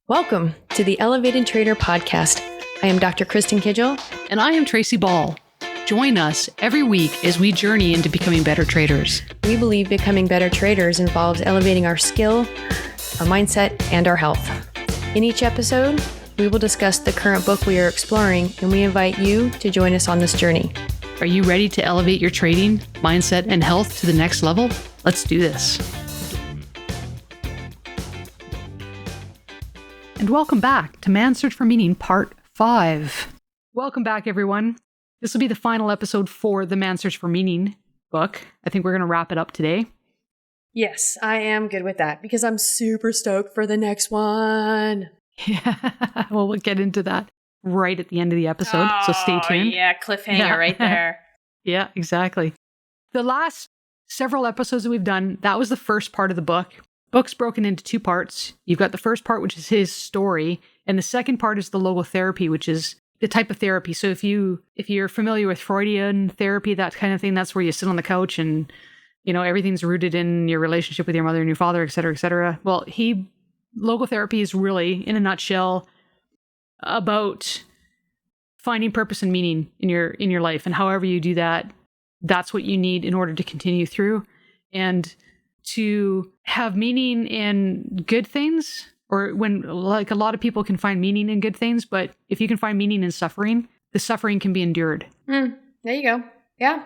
Welcome to the Elevated Trader Podcast. I am Dr. Kristin Kidgel. And I am Tracy Ball. Join us every week as we journey into becoming better traders. We believe becoming better traders involves elevating our skill, our mindset, and our health. In each episode, we will discuss the current book we are exploring, and we invite you to join us on this journey. Are you ready to elevate your trading, mindset, and health to the next level? Let's do this. And welcome back to Man's Search for Meaning, Part 5. Welcome back, everyone. This will be the final episode for the Man's Search for Meaning book. I think we're going to wrap it up today. Yes, I am good with that because I'm super stoked for the next one. Yeah, well, we'll get into that right at the end of the episode, so stay tuned. Yeah, cliffhanger right there. Yeah, exactly. The last several episodes that we've done, that was the first part of the book. Book's broken into two parts. You've got the first part, which is his story, and the second part is the logotherapy, which is the type of therapy. So if you're familiar with Freudian therapy, that kind of thing, that's where you sit on the couch and, everything's rooted in your relationship with your mother and your father, et cetera, et cetera. Well, logotherapy is really, in a nutshell, about finding purpose and meaning in your life. And however you do that, that's what you need in order to continue through. And to have meaning in good things, or when, like, a lot of people can find meaning in good things, but if you can find meaning in suffering, the suffering can be endured. There you go. Yeah.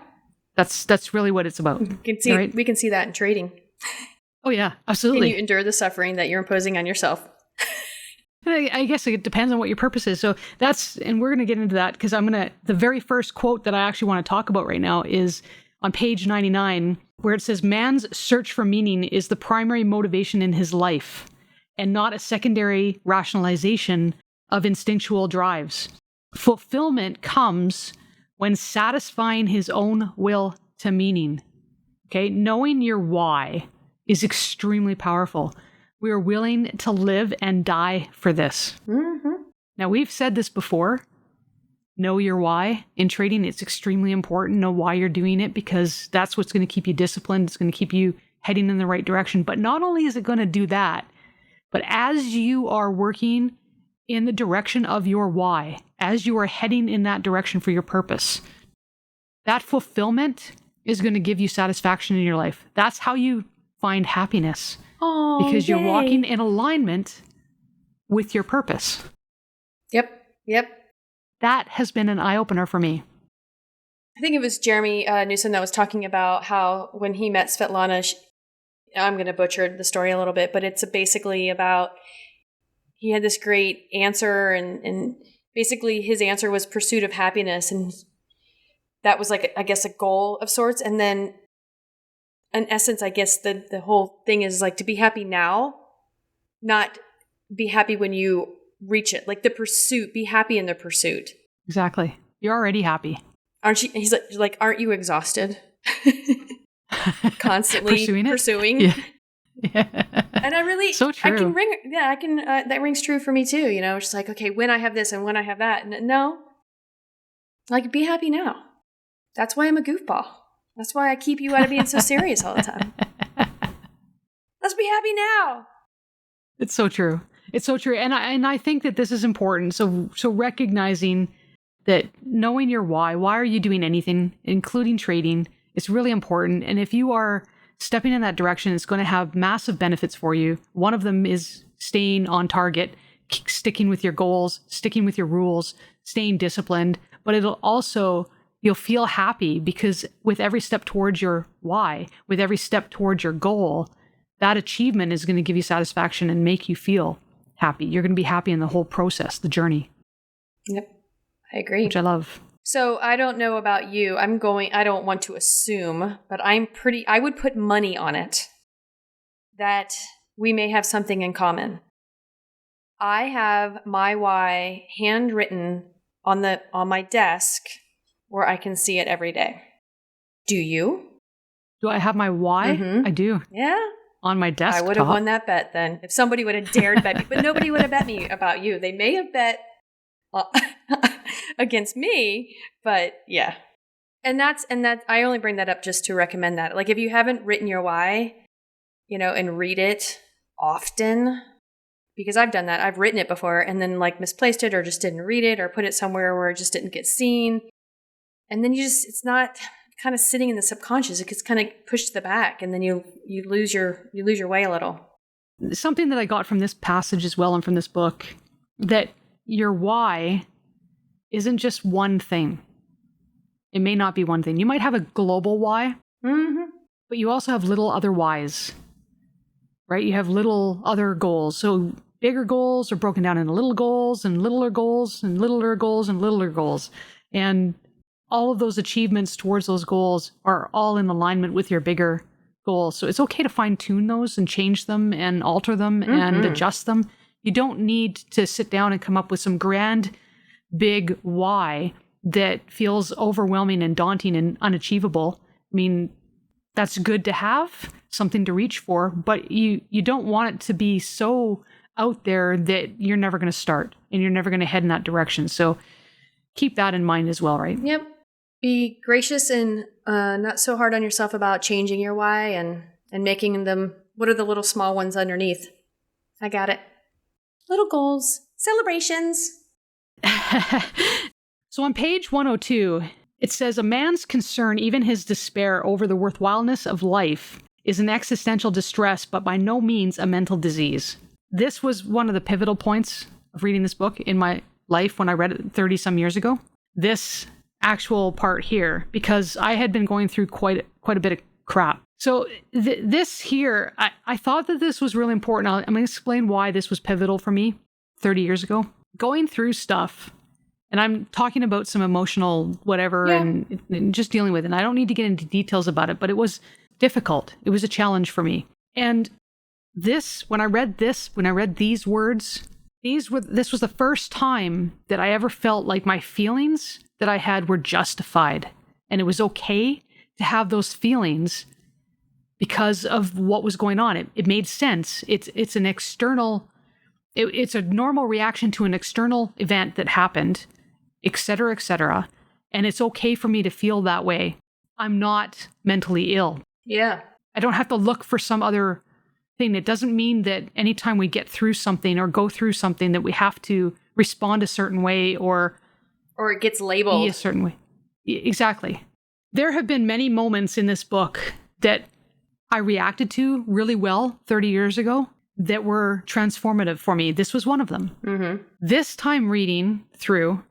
That's really what it's about. We can see that in trading. Oh yeah, absolutely. Can you endure the suffering that you're imposing on yourself? I guess it depends on what your purpose is. So and we're going to get into that because the very first quote that I actually want to talk about right now is on page 99, where it says, "Man's search for meaning is the primary motivation in his life and not a secondary rationalization of instinctual drives. Fulfillment comes when satisfying his own will to meaning." Okay, knowing your why is extremely powerful. We are willing to live and die for this. Mm-hmm. Now, we've said this before. Know your why. In trading, it's extremely important. Know why you're doing it, because that's what's going to keep you disciplined. It's going to keep you heading in the right direction. But not only is it going to do that, but as you are working in the direction of your why, as you are heading in that direction for your purpose, that fulfillment is going to give you satisfaction in your life. That's how you find happiness. Oh, because you're walking in alignment with your purpose. Yep. That has been an eye-opener for me. I think it was Jeremy Newsom that was talking about how when he met Svetlana, I'm going to butcher the story a little bit, but it's basically about, he had this great answer, and basically his answer was pursuit of happiness, and that was, like, I guess, a goal of sorts. And then in essence, I guess the whole thing is, like, to be happy now, not be happy when you reach it. Like, the pursuit, be happy in the pursuit. Exactly. You're already happy. Aren't you? He's like, aren't you exhausted? Constantly pursuing. Yeah. And I really, so true. I can, that rings true for me too. It's just like, okay, when I have this and when I have that. No, like, be happy now. That's why I'm a goofball. That's why I keep you out of being so serious all the time. Let's be happy now. It's so true. It's so true. And I think that this is important. So recognizing that, knowing your why are you doing anything, including trading, it's really important. And if you are stepping in that direction, it's going to have massive benefits for you. One of them is staying on target, sticking with your goals, sticking with your rules, staying disciplined. But you'll feel happy because with every step towards your why, with every step towards your goal, that achievement is going to give you satisfaction and make you feel happy. You're going to be happy in the whole process, the journey. Yep, I agree. Which I love. So I don't know about you. I don't want to assume, but I would put money on it that we may have something in common. I have my why handwritten on my desk where I can see it every day. Do you? Do I have my why? Mm-hmm. I do. Yeah. On my desktop. I would have won that bet then. If somebody would have dared bet me, but nobody would have bet me about you. They may have bet against me, but yeah. And that I only bring that up just to recommend that. Like, if you haven't written your why, and read it often, because I've done that. I've written it before and then like misplaced it or just didn't read it or put it somewhere where it just didn't get seen. And then it's not kind of sitting in the subconscious. It gets kind of pushed to the back, and then you lose your way a little. Something that I got from this passage as well and from this book, that your why isn't just one thing. It may not be one thing. You might have a global why, but you also have little other whys, right? You have little other goals. So bigger goals are broken down into little goals and littler goals and littler goals and littler goals. And all of those achievements towards those goals are all in alignment with your bigger goals. So it's okay to fine tune those and change them and alter them and adjust them. You don't need to sit down and come up with some grand, big why that feels overwhelming and daunting and unachievable. I mean, that's good to have, something to reach for, but you don't want it to be so out there that you're never going to start and you're never going to head in that direction. So keep that in mind as well, right? Yep. Be gracious and not so hard on yourself about changing your why and making them, what are the little small ones underneath? I got it. Little goals, celebrations. So on page 102, it says, a man's concern, even his despair over the worthwhileness of life, is an existential distress, but by no means a mental disease. This was one of the pivotal points of reading this book in my life when I read it 30 some years ago. This actual part here, because I had been going through quite a bit of crap. So this here, I thought that this was really important. I'm going to explain why this was pivotal for me 30 years ago. Going through stuff, and I'm talking about some emotional whatever and just dealing with it. And I don't need to get into details about it, but it was difficult. It was a challenge for me. And when I read these words, this was the first time that I ever felt like my feelings that I had were justified. And it was okay to have those feelings because of what was going on. It made sense. It's an external, it's a normal reaction to an external event that happened, et cetera, et cetera. And it's okay for me to feel that way. I'm not mentally ill. Yeah. I don't have to look for some other thing. It doesn't mean that anytime we get through something or go through something that we have to respond a certain way or it gets labeled be a certain way. Exactly. There have been many moments in this book that I reacted to really well 30 years ago that were transformative for me. This was one of them. Mm-hmm. This time reading through,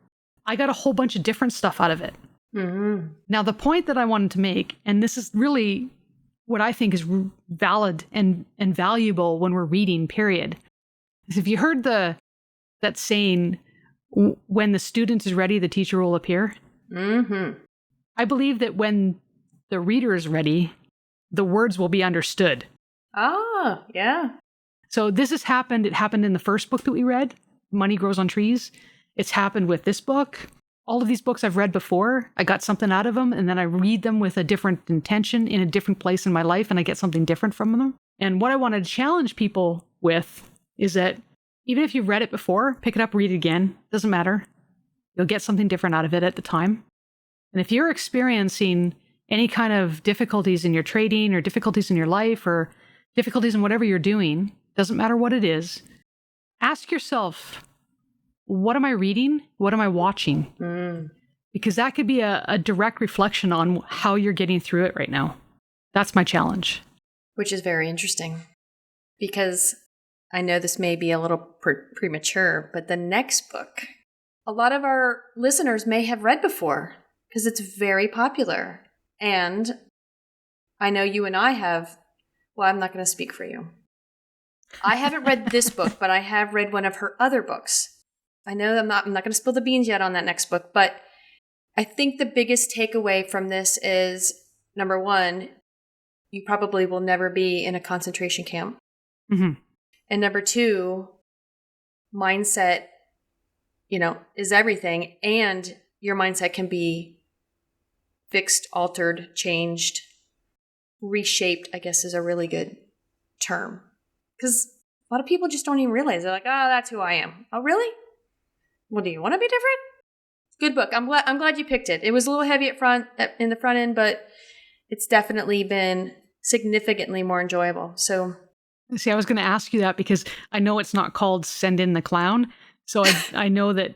I got a whole bunch of different stuff out of it. Mm-hmm. Now, the point that I wanted to make, and this is really what I think is valid and valuable when we're reading, period, is if you heard that saying, when the student is ready, the teacher will appear. Mm-hmm. I believe that when the reader is ready, the words will be understood. Ah, yeah. So this has happened. It happened in the first book that we read, Money Grows on Trees. It's happened with this book. All of these books I've read before, I got something out of them, and then I read them with a different intention in a different place in my life, and I get something different from them. And what I wanted to challenge people with is that even if you've read it before, pick it up, read it again. Doesn't matter. You'll get something different out of it at the time. And if you're experiencing any kind of difficulties in your trading or difficulties in your life or difficulties in whatever you're doing, doesn't matter what it is, ask yourself, what am I reading? What am I watching? Because that could be a direct reflection on how you're getting through it right now. That's my challenge. Which is very interesting, because I know this may be a little premature, but the next book, a lot of our listeners may have read before because it's very popular. And I know you and I have, well, I'm not going to speak for you. I haven't read this book, but I have read one of her other books. I know I'm not going to spill the beans yet on that next book, but I think the biggest takeaway from this is, number one, you probably will never be in a concentration camp. Mm-hmm. And number two, mindset, is everything. And your mindset can be fixed, altered, changed, reshaped, I guess is a really good term. Because a lot of people just don't even realize. They're like, oh, that's who I am. Oh, really? Well, do you want to be different? Good book. I'm glad you picked it. It was a little heavy in the front end, but it's definitely been significantly more enjoyable. So See, I was going to ask you that because I know it's not called Send in the Clown. So I know that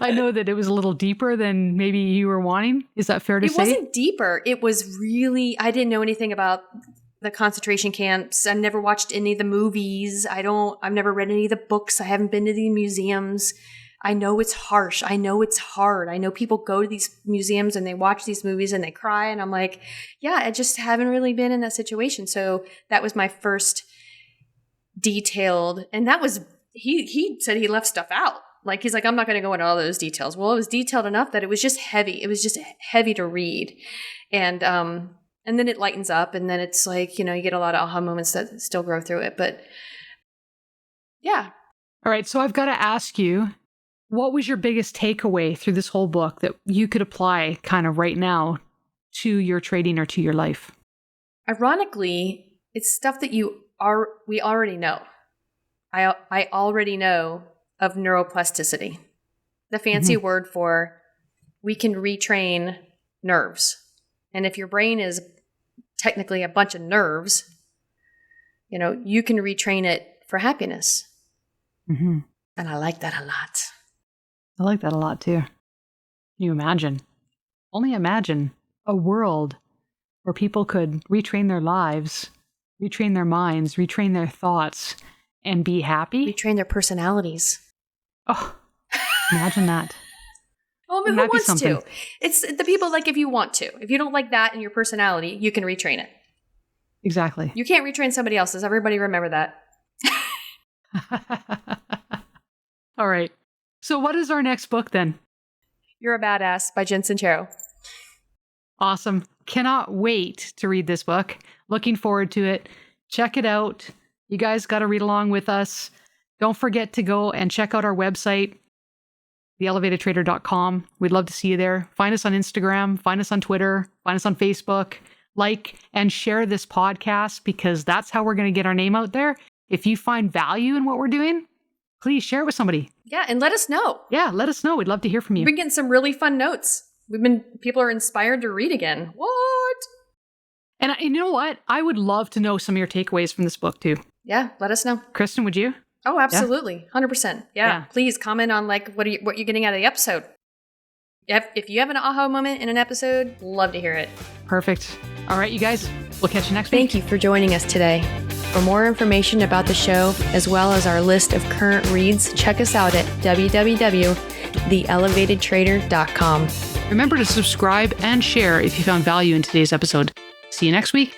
I know that it was a little deeper than maybe you were wanting. Is that fair to say? It wasn't deeper. It was really, I didn't know anything about the concentration camps. I've never watched any of the movies. I've never read any of the books. I haven't been to the museums. I know it's harsh. I know it's hard. I know people go to these museums and they watch these movies and they cry. And I'm like, yeah, I just haven't really been in that situation. So that was my first detailed, and that was, he said he left stuff out. Like, he's like, I'm not going to go into all those details. Well, it was detailed enough that it was just heavy. It was just heavy to read. And then it lightens up, and then it's like, you get a lot of aha moments that still grow through it. But yeah. All right. So I've got to ask you, what was your biggest takeaway through this whole book that you could apply kind of right now to your trading or to your life? Ironically, it's stuff that we already know. I already know of neuroplasticity, the fancy word for we can retrain nerves. And if your brain is technically a bunch of nerves, you can retrain it for happiness. Mm-hmm. And I like that a lot. I like that a lot too. Can you imagine? Only imagine a world where people could retrain their lives, retrain their minds, retrain their thoughts, and be happy. Retrain their personalities. Oh, imagine that. Well, who wants to? It's the people, like, if you want to. If you don't like that in your personality, you can retrain it. Exactly. You can't retrain somebody else's. Everybody remember that. All right. So what is our next book then? You're a Badass by Jen Sincero. Awesome. Cannot wait to read this book. Looking forward to it. Check it out. You guys got to read along with us. Don't forget to go and check out our website, theelevatedtrader.com. We'd love to see you there. Find us on Instagram, find us on Twitter, find us on Facebook. Like and share this podcast because that's how we're going to get our name out there. If you find value in what we're doing, please share it with somebody. Yeah, and let us know. Yeah, let us know. We'd love to hear from you. We've been getting some really fun notes. People are inspired to read again. What? And you know what? I would love to know some of your takeaways from this book too. Yeah, let us know. Kristin, would you? Oh, absolutely. 100%. Yeah. Please comment on what you're getting out of the episode. If you have an aha moment in an episode, love to hear it. Perfect. All right, you guys, we'll catch you next week. Thank you for joining us today. For more information about the show, as well as our list of current reads, check us out at www.theelevatedtrader.com. Remember to subscribe and share if you found value in today's episode. See you next week.